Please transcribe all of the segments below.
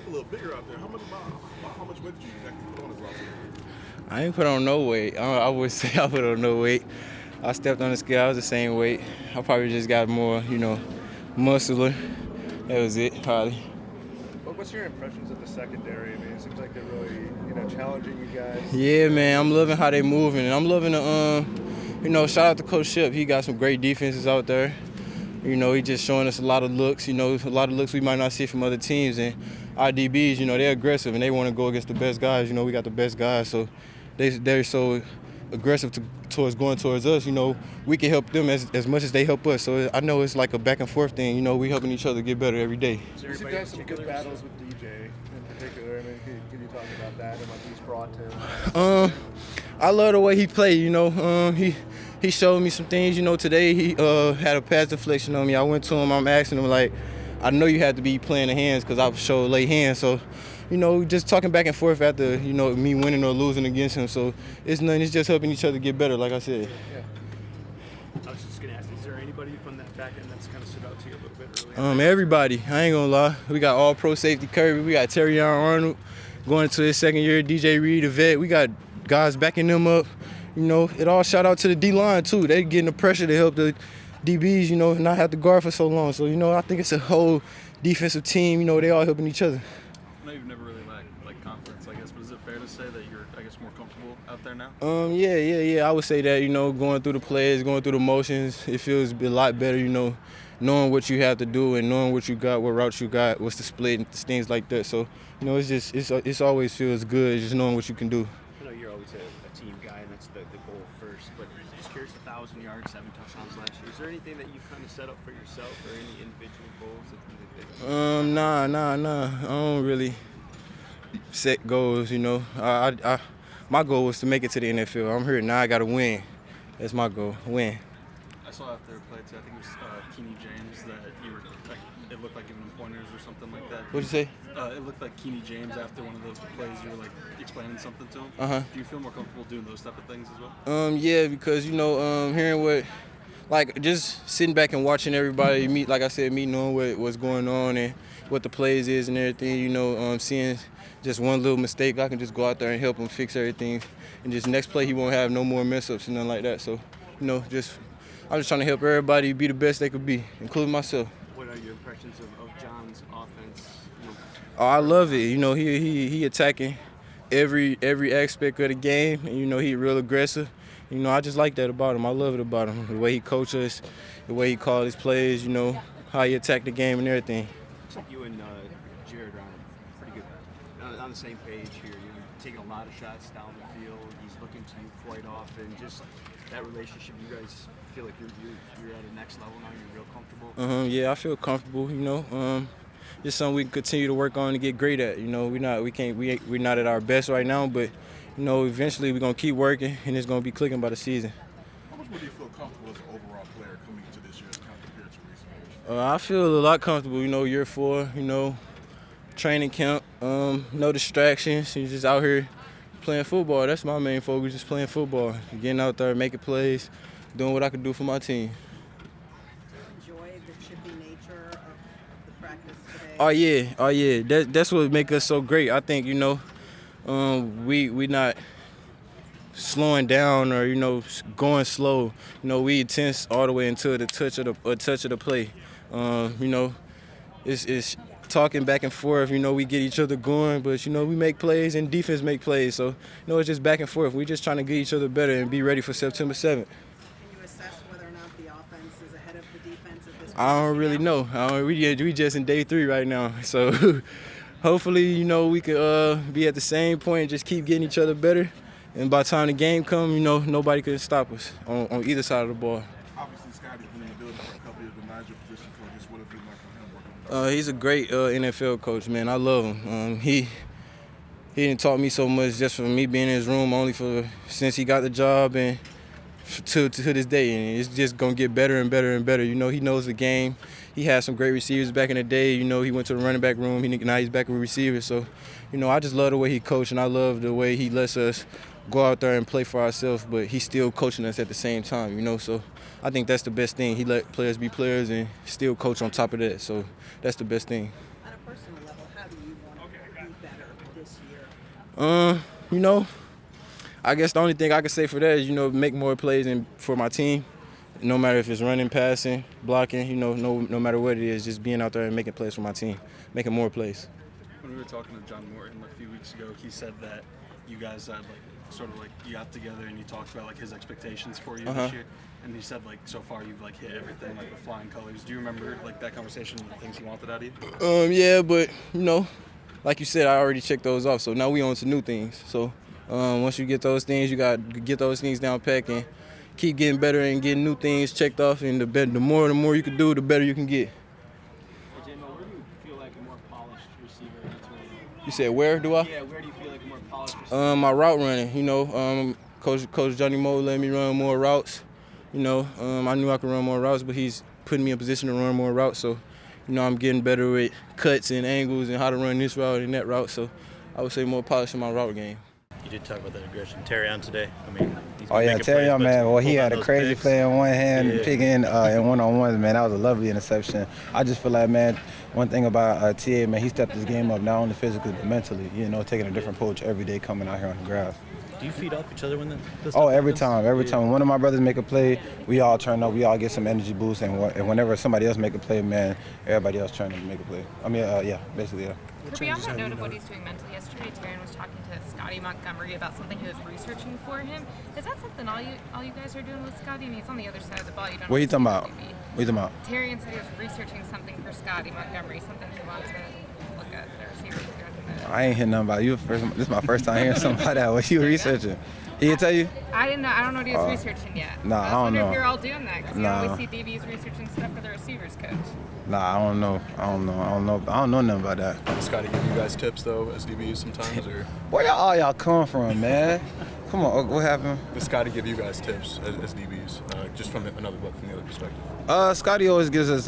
look a little bigger out there. How much weight did you exactly put on this offseason? I ain't put on no weight. I would say I put on no weight. I stepped on the scale. I was the same weight. I probably just got more, muscular. That was it, probably. But what's your impressions of the secondary? I mean, it seems like they're really, challenging you guys. Yeah, man. I'm loving how they moving, and I'm loving the, shout out to Coach Ship. He got some great defenses out there. He just showing us a lot of looks. A lot of looks we might not see from other teams. And our DBs, they're aggressive and they want to go against the best guys. We got the best guys, so they're so aggressive towards going towards us. We can help them as much as they help us. So I know it's like a back and forth thing. We helping each other get better every day. So you've had some good battles with DJ in particular. I mean, can you talk about that and what he's brought to? I love the way he played. He showed me some things. Today he had a pass deflection on me. I went to him. I'm asking him like, I know you had to be playing the hands because I showed late hands. So, just talking back and forth after me winning or losing against him. So it's nothing. It's just helping each other get better, like I said. Yeah. I was just gonna ask, is there anybody from that back end that's kind of stood out to you a little bit earlier? Everybody. I ain't gonna lie. We got all pro safety Kerby. We got Terrion Arnold going into his second year. DJ Reed, the vet. We got guys backing them up. It all shout out to the D-line, too. They getting the pressure to help the DBs, not have to guard for so long. So, I think it's a whole defensive team. They all helping each other. I know you've never really liked conference, I guess, but is it fair to say that you're, more comfortable out there now? Yeah. I would say that, going through the plays, going through the motions, it feels a lot better, knowing what you have to do and knowing what you got, what routes you got, what's the split, and things like that. So, it's always feels good just knowing what you can do. I know you're always a team guy, and that's the goal first, but just curious, 1,000 yards, 7 touchdowns last year. Is there anything that you kind of set up for yourself or any individual goals that you Nah. I don't really set goals, my goal was to make it to the NFL. I'm here now. I got to win. That's my goal, win. I saw after a play, too, I think it was Keeney James that you were, it looked like giving him pointers or something like that. What'd you say? It looked like Keeney James after one of those plays, you were explaining something to him. Do you feel more comfortable doing those type of things as well? Yeah, because hearing what, just sitting back and watching everybody meet, like I said, knowing what's going on and what the plays is and everything. Seeing just one little mistake, I can just go out there and help him fix everything, and just next play he won't have no more mess ups and nothing like that. So, I'm just trying to help everybody be the best they could be, including myself. What are your impressions of John's offense? Oh, I love it. He attacking every aspect of the game, and he real aggressive. I just like that about him. I love it about him. The way he coaches, the way he calls his plays, how he attack the game and everything. Looks like you and Jared are pretty good on the same page here. You're taking a lot of shots down the field. He's looking to you quite often. Just that relationship, you guys feel like you're at a next level now. You're real comfortable. Yeah, I feel comfortable. It's something we can continue to work on to get great at. We're not at our best right now, but eventually we're gonna keep working, and it's gonna be clicking by the season. How much more do you feel comfortable as an overall player coming into this year compared to recent years? I feel a lot comfortable. Year 4. Training camp. No distractions. You're just out here playing football. That's my main focus, just playing football, getting out there, making plays, doing what I can do for my team. Enjoy the chippy nature of the practice today? Oh yeah. That's what makes us so great. I think we not slowing down or going slow. We intense all the way until the touch of the play. It's talking back and forth. We get each other going, but we make plays and defense make plays. So it's just back and forth. We're just trying to get each other better and be ready for September 7th. Assess whether or not the offense is ahead of the defense at this point? I don't really know. We just in day 3 right now. So hopefully, we could be at the same point and just keep getting each other better. And by the time the game comes, nobody could stop us on either side of the ball. Obviously, Scotty's been in the building for a couple years, the manager position coach. What have been like for him working on that? He's a great NFL coach, man. I love him. He didn't taught me so much just from me being in his room since he got the job and to this day, and it's just gonna get better and better and better. He knows the game. He had some great receivers back in the day. He went to the running back room. Now he's back with receivers. So, I just love the way he coached, and I love the way he lets us go out there and play for ourselves, but he's still coaching us at the same time. So I think that's the best thing. He let players be players and still coach on top of that. So that's the best thing. On a personal level, how do you want to be better this year? You know, I guess the only thing I can say for that is, you know, make more plays for my team. No matter if it's running, passing, blocking, you know, no matter what it is, just being out there and making plays for my team, making more plays. When we were talking to John Morton a few weeks ago, he said that you guys had you got together and you talked about his expectations for you this year, and he said so far you've hit everything with flying colors. Do you remember that conversation and the things he wanted out of you? Yeah, but you know, like you said, I already checked those off. So now we on to new things. So once you get those things, you got to get those things down pat and keep getting better and getting new things checked off. And the more you can do, the better you can get. Hey, J-Mo, where do you feel like a more polished receiver between? You said where do I? Yeah, where do you feel like a more polished receiver? My route running. You know, Coach Johnny Moe let me run more routes. You know, I knew I could run more routes, but he's putting me in position to run more routes. So, you know, I'm getting better with cuts and angles and how to run this route and that route. So, I would say more polish in my route game. You did talk about that aggression. Terrion today, Terrion, man. Well, he had a crazy play in one hand and picking in one-on-ones, man. That was a lovely interception. I just feel like, man, one thing about TA, man, he stepped his game up not only physically but mentally, you know, taking a different approach every day coming out here on the grass. Do you feed off each other when this every time. When one of my brothers make a play, we all turn up, we all get some energy boost, and whenever somebody else make a play, man, everybody else trying to make a play. I mean, basically, yeah. Kirby, on that note of what he's doing mentally, yesterday Terrion was talking to Scotty Montgomery about something he was researching for him. Is that something all you guys are doing with Scotty? I mean, it's on the other side of the ball. You don't. What are you talking about? Terrion said he was researching something for Scotty Montgomery, something he wants to look at the receiver. I ain't hearing nothing about you. This is my first time hearing something about that. What you researching? He didn't tell you? I didn't know. I don't know what he was researching yet. Nah, I don't know. If you're all doing that, because you always see DBs researching stuff for the receivers coach. Nah, I don't know. I don't know nothing about that. Does Scotty give you guys tips though, as DBs sometimes, or? Where y'all come from, man? Come on, what happened? Does Scotty give you guys tips as DBs, just from the other perspective? Scotty always gives us,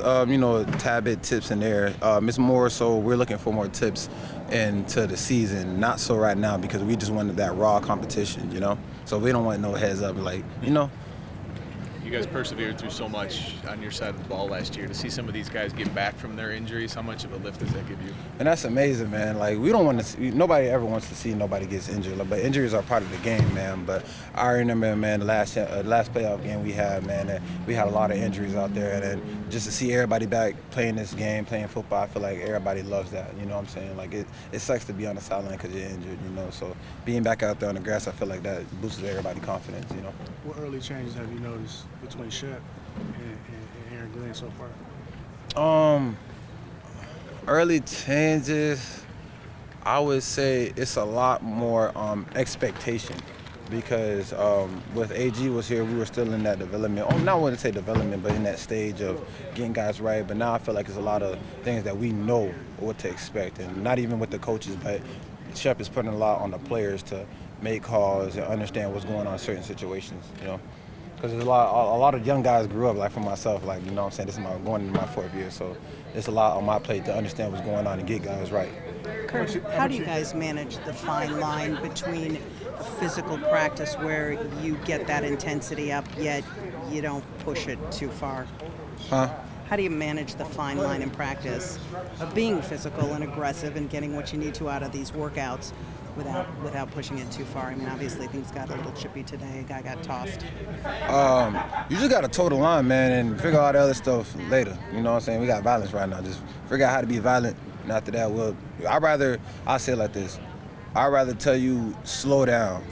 tad bit tips in there. It's more so we're looking for more tips into the season, not so right now because we just wanted that raw competition, you know? So we don't want no heads up, You guys persevered through so much on your side of the ball last year. To see some of these guys get back from their injuries, how much of a lift does that give you? And that's amazing, man. Like, we don't want to see, nobody ever wants to see nobody gets injured. But injuries are part of the game, man. But I remember, man, the last playoff game we had, man, we had a lot of injuries out there. And then just to see everybody back playing this game, playing football, I feel like everybody loves that. You know what I'm saying? Like, it sucks to be on the sideline because you're injured, you know. So being back out there on the grass, I feel like that boosts everybody's confidence, you know. What early changes have you noticed between Shep and Aaron Glenn so far? Early changes, I would say it's a lot more expectation because with AG was here, we were still in that development. I wouldn't say development, but in that stage of getting guys right. But now I feel like there's a lot of things that we know what to expect, and not even with the coaches, but Shep is putting a lot on the players to make calls and understand what's going on in certain situations, you know. Because there's a lot of young guys grew up, like for myself, like, you know what I'm saying, this is going into my 4th year, so it's a lot on my plate to understand what's going on and get guys right. Kurt, how do you guys manage the fine line between a physical practice where you get that intensity up, yet you don't push it too far? How do you manage the fine line in practice of being physical and aggressive and getting what you need to out of these workouts without pushing it too far? I mean, obviously things got a little chippy today. A guy got tossed. You just got to toe the line, man, and figure out the other stuff later. You know what I'm saying? We got violence right now. Just figure out how to be violent, and after that, I'll say it like this. I'd rather tell you slow down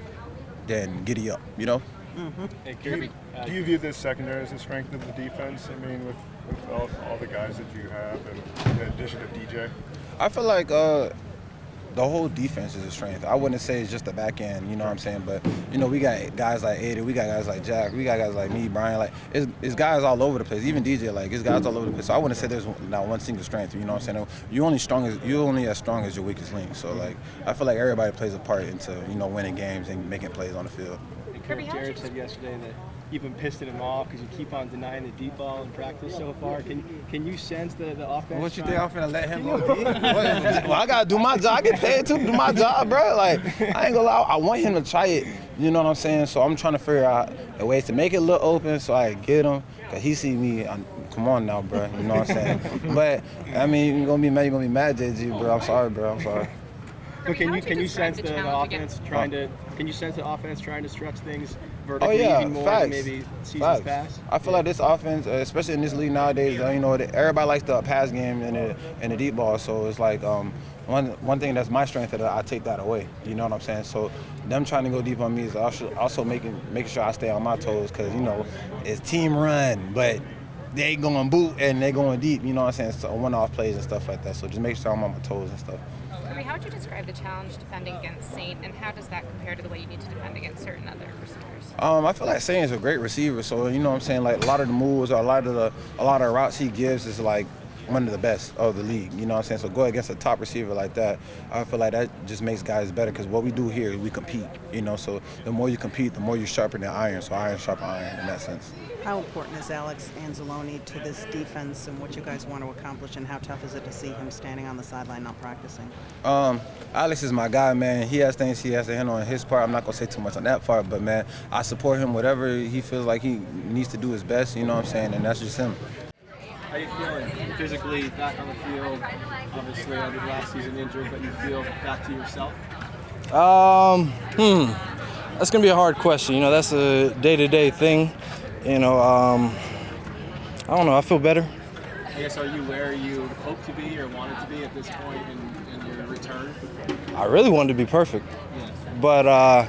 than giddy up, you know? Mm-hmm. Hey, do you view this secondary as a strength of the defense? I mean, with all the guys that you have, and in addition to DJ? I feel like the whole defense is a strength. I wouldn't say it's just the back end, you know what I'm saying? But, you know, we got guys like Ada, we got guys like Jack, we got guys like me, Brian. Like, it's guys all over the place. Even DJ, like, it's guys all over the place. So I wouldn't say there's not one single strength, you know what I'm saying? You're only as strong as your weakest link. So, like, I feel like everybody plays a part into, you know, winning games and making plays on the field. Kirby, Jared said yesterday that you've been pissing him off because you keep on denying the deep ball in practice so far. Can you sense the offense? What you think I'm finna let him go deep? Well, I gotta do my job. I get paid to do my job, bro. Like, I ain't gonna lie. I want him to try it. You know what I'm saying? So I'm trying to figure out a way to make it look open so I can get him. Cause he see me come on now, bro. You know what I'm saying? But I mean, you're gonna be mad, JG, bro. I'm sorry, bro. I'm sorry. But can you sense the offense trying to stretch things vertically even more than maybe seasons past? I feel like this offense, especially in this league nowadays, everybody likes the pass game and the deep ball. So it's like one thing that's my strength that I take that away. You know what I'm saying? So them trying to go deep on me is also making sure I stay on my toes because it's team run, but they going boot and they going deep. You know what I'm saying? So one-off plays and stuff like that. So just make sure I'm on my toes and stuff. Kerby, how would you describe the challenge defending against Saint, and how does that compare to the way you need to defend against certain other receivers? I feel like Saint is a great receiver, so you know what I'm saying. Like a lot of the moves or a lot of the routes he gives is like one of the best of the league. You know what I'm saying. So go against a top receiver like that, I feel like that just makes guys better because what we do here is we compete. So the more you compete, the more you sharpen the iron. So iron sharpen iron in that sense. How important is Alex Anzalone to this defense and what you guys want to accomplish, and how tough is it to see him standing on the sideline not practicing? Alex is my guy, man. He has things he has to handle on his part. I'm not going to say too much on that part, but, man, I support him. Whatever he feels like he needs to do his best, you know what I'm saying, and that's just him. How you feeling physically back on the field? Obviously, I did last season injured, but you feel back to yourself? That's going to be a hard question. That's a day-to-day thing. I don't know. I feel better. I guess, are you where you hope to be or wanted to be at this point in your return? I really wanted to be perfect. Yeah. But, I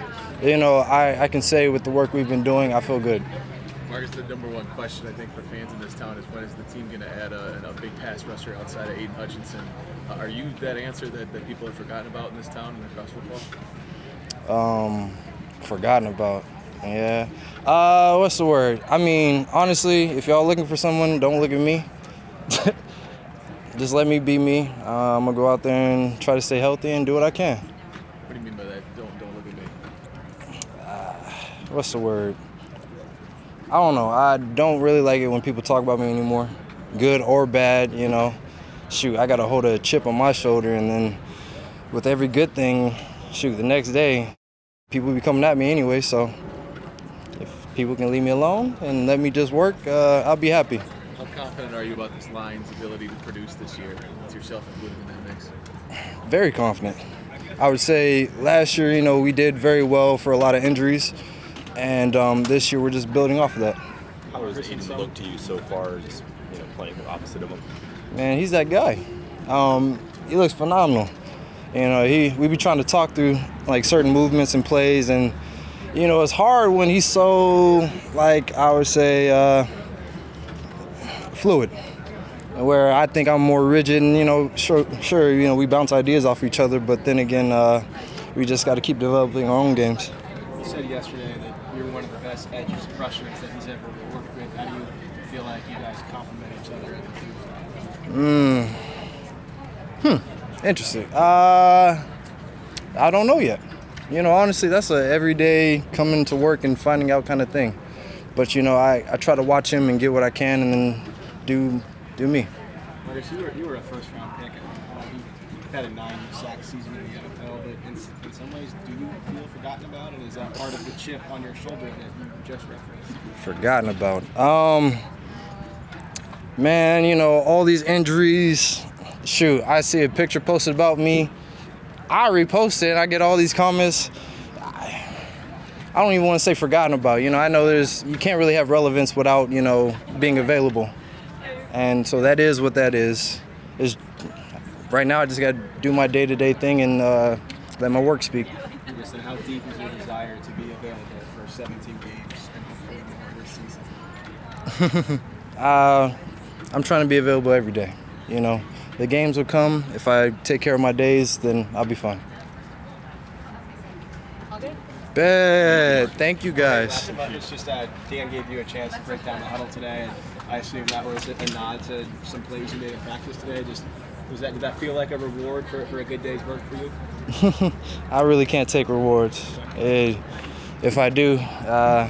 can say with the work we've been doing, I feel good. Marcus, the number one question I think for fans in this town is when is the team going to add a big pass rusher outside of Aiden Hutchinson? Are you that answer that people have forgotten about in this town and across football? Forgotten about. Yeah. What's the word? I mean, honestly, if y'all looking for someone, don't look at me. Just let me be me. I'm going to go out there and try to stay healthy and do what I can. What do you mean by that? Don't look at me. What's the word? I don't know. I don't really like it when people talk about me anymore, good or bad, Shoot, I got to hold a chip on my shoulder, and then with every good thing, the next day, people be coming at me anyway, so if people can leave me alone and let me just work, I'll be happy. How confident are you about this line's ability to produce this year, with yourself included in that mix? Very confident. I would say last year, we did very well for a lot of injuries, and this year we're just building off of that. How has Aiden looked to you so far, just playing opposite of him? Man, he's that guy. He looks phenomenal. We be trying to talk through like certain movements and plays, and it's hard when he's so, like, I would say, fluid. Where I think I'm more rigid, and sure, we bounce ideas off each other, but then again, we just got to keep developing our own games. You said yesterday that you're one of the best edge rushers that he's ever worked with. How do you feel like you guys complement each other as a team? Interesting. I don't know yet. Honestly, that's a everyday coming to work and finding out kind of thing. But, I try to watch him and get what I can and then do me. Marcus, you were a first-round pick. You've had a 9-sack season in the NFL, but in some ways, do you feel forgotten about? And is that part of the chip on your shoulder that you just referenced? Forgotten about. Man, all these injuries. Shoot, I see a picture posted about me. I repost it, and I get all these comments. I don't even want to say forgotten about. I know you can't really have relevance without, being available. And so that is what that is. Right now, I just got to do my day-to-day thing and let my work speak. Listen, how deep is your desire to be available for 17 games and hopefully more this season? I'm trying to be available every day, The games will come. If I take care of my days, then I'll be fine. All good? Bet. Thank you, guys. It's just Dan gave you a chance to break down the huddle today, and I assume that was a nod to some plays you made in practice today. Did that feel like a reward for a good day's work for you? I really can't take rewards. If I do, I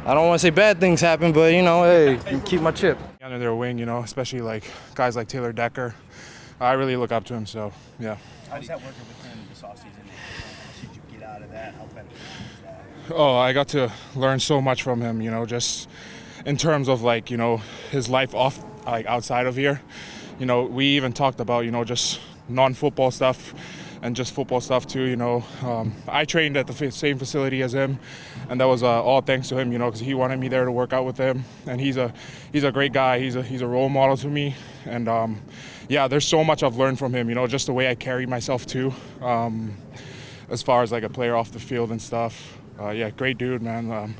don't want to say bad things happen, but, hey, keep my chip. Under their wing, especially like guys like Taylor Decker. I really look up to him, so yeah. How does that work with him this offseason? How should you get out of that? How beneficial is that? Oh, I got to learn so much from him, just in terms of like, you know, his life off, like outside of here. You know, we even talked about, you know, just non-football stuff and just football stuff too, you know. I trained at the same facility as him, and that was all thanks to him, you know, because he wanted me there to work out with him. And he's a great guy. He's a role model to me. And yeah, there's so much I've learned from him, you know, just the way I carry myself too, as far as like a player off the field and stuff. Yeah, great dude, man.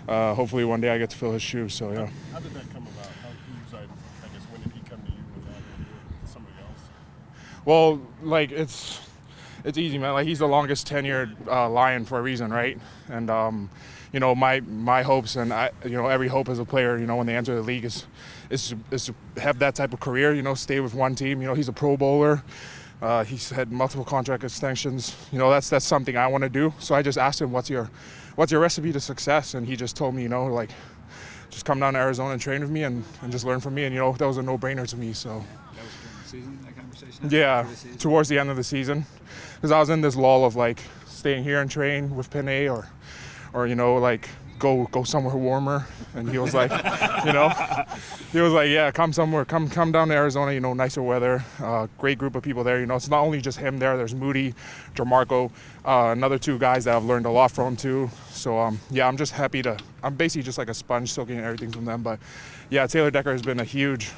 Hopefully one day I get to fill his shoes. So yeah. How did that come about? I guess when did he come to you with somebody else? Well, like it's easy, man. Like he's the longest tenured Lion for a reason, right? And you know, my hopes and you know, every hope as a player, you know, when they enter the league is to have that type of career. You know, stay with one team. You know, he's a Pro Bowler. He's had multiple contract extensions. You know, that's something I want to do. So I just asked him, what's your recipe to success? And he just told me, you know, like just come down to Arizona and train with me and just learn from me. And you know, that was a no-brainer to me. So. That was during the season, that conversation? Yeah, towards the end of the season, because I was in this lull of like staying here and train with Penny or you know, like go somewhere warmer. And he was like, you know, he was like, yeah, come somewhere, come down to Arizona, you know, nicer weather, great group of people there. You know, it's not only just him there. There's Moody, DeMarco, another two guys that I've learned a lot from too. So yeah, I'm just happy I'm basically just like a sponge soaking everything from them. But yeah, Taylor Decker has been a huge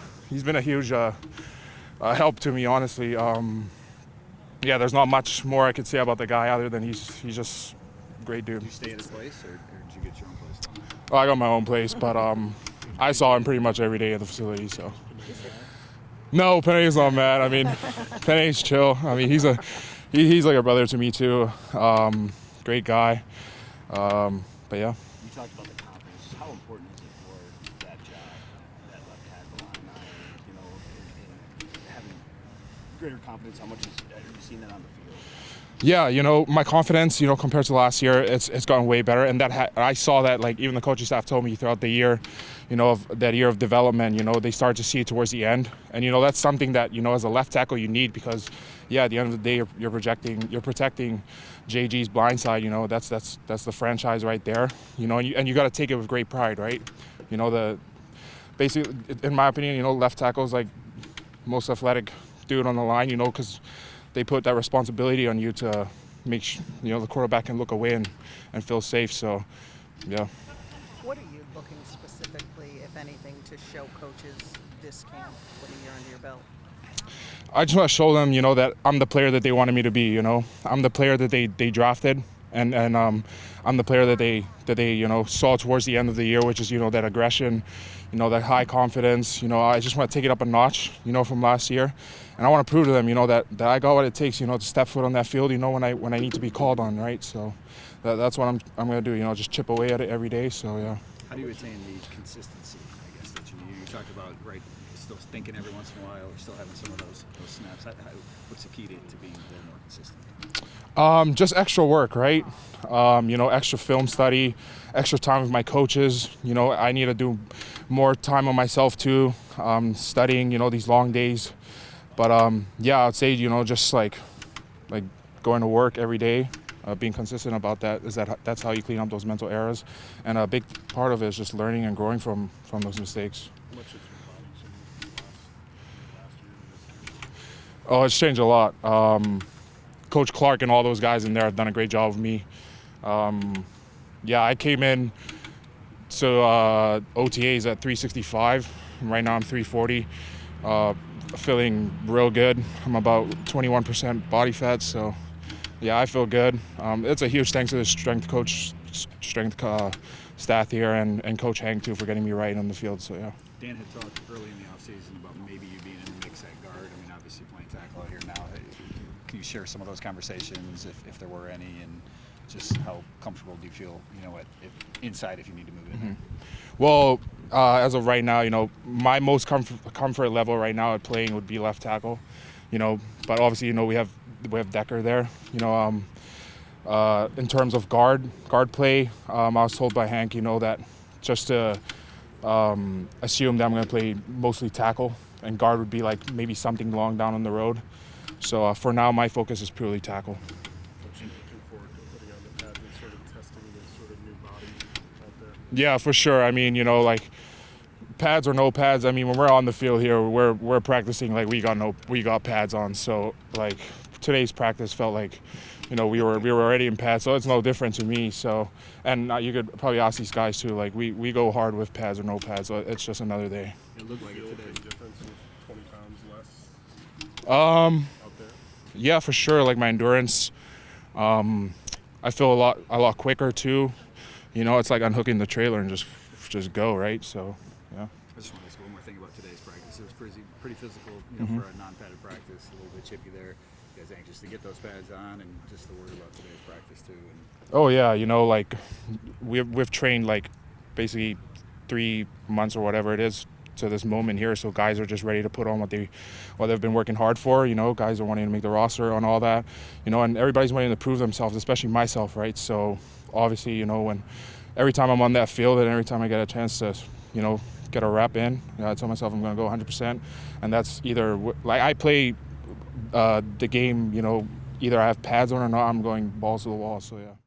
help to me, honestly. Yeah, there's not much more I could say about the guy other than he's just a great dude. Did you stay at his place, or did you get your own place? Well, I got my own place, but I saw him pretty much every day at the facility. So no, Penny's not mad. I mean, Penny's chill. I mean, he's like a brother to me too. Great guy. But yeah. You talked about the confidence. How important is it for that job, that left tackle line, you know, and having greater confidence? How much have you seen that on the field? Yeah, you know, my confidence, you know, compared to last year, it's gotten way better. And I saw that, like, even the coaching staff told me throughout the year, you know, of that year of development, you know, they started to see it towards the end. And, you know, that's something that, you know, as a left tackle you need because, yeah, at the end of the day, you're protecting JG's blind side, you know, that's the franchise right there, you know, and you got to take it with great pride, right? You know, basically, in my opinion, you know, left tackle is like most athletic dude on the line, you know, because they put that responsibility on you to make sure, you know, the quarterback can look away and feel safe. So, yeah. What are you looking specifically, if anything, to show coaches this camp with a year under your belt? I just want to show them, you know, that I'm the player that they wanted me to be. You know, I'm the player that they drafted, and I'm the player that they you know saw towards the end of the year, which is, you know, that aggression, you know, that high confidence. You know, I just want to take it up a notch, you know, from last year. And I want to prove to them, you know, that I got what it takes, you know, to step foot on that field, you know, when I need to be called on, right? So that's what I'm going to do, you know, just chip away at it every day. So yeah. How do you attain the consistency, I guess, that you talked about, right? Still thinking every once in a while, or still having some of those snaps. What's the key to being a little more consistent? Just extra work, right? You know, extra film study, extra time with my coaches. You know, I need to do more time on myself too, studying, you know, these long days. But yeah, I'd say, you know, just like going to work every day, being consistent about that's how you clean up those mental errors. And a big part of it is just learning and growing from those mistakes. Oh, it's changed a lot. Coach Clark and all those guys in there have done a great job with me. Yeah, I came in to OTAs at 365. Right now I'm 340. Feeling real good. I'm about 21% body fat, so yeah, I feel good. It's a huge thanks to the strength staff here and Coach Hank too for getting me right on the field. So yeah. Dan had talked early in the offseason about maybe you being in the mix at guard. I mean, obviously playing tackle out here now. Can you share some of those conversations, if there were any, and just how comfortable do you feel, you know, inside if you need to move in? Mm-hmm. Well, as of right now, you know, my most comfort level right now at playing would be left tackle, you know. But obviously, you know, we have Decker there, you know. In terms of guard play, I was told by Hank, you know, that just to assume that I'm going to play mostly tackle, and guard would be like maybe something long down on the road. So for now, my focus is purely tackle. Yeah, for sure. I mean, you know, like pads or no pads, I mean, when we're on the field here, we're practicing like we got pads on. So like today's practice felt like, you know, we were already in pads, so it's no different to me. So, and you could probably ask these guys too. Like we go hard with pads or no pads. So it's just another day. It looked like it today. Difference with 20 pounds less. Out there. Yeah, for sure. Like my endurance, I feel a lot quicker too. You know, it's like unhooking the trailer and just go, right? So, yeah. I just want to ask one more thing about today's practice. It was pretty physical, you know, for a non-padded practice. A little bit chippy there. You guys anxious to get those pads on, and just to worry about today's practice too. Oh yeah, you know, like we've trained like basically 3 months or whatever it is to this moment here. So guys are just ready to put on what they've been working hard for. You know, guys are wanting to make the roster and all that. You know, and everybody's wanting to prove themselves, especially myself, right? So obviously, you know, every time I'm on that field and every time I get a chance to, you know, get a rep in, you know, I tell myself I'm going to go 100%, and that's either like I play the game, you know, either I have pads on or not, I'm going balls to the wall. So yeah.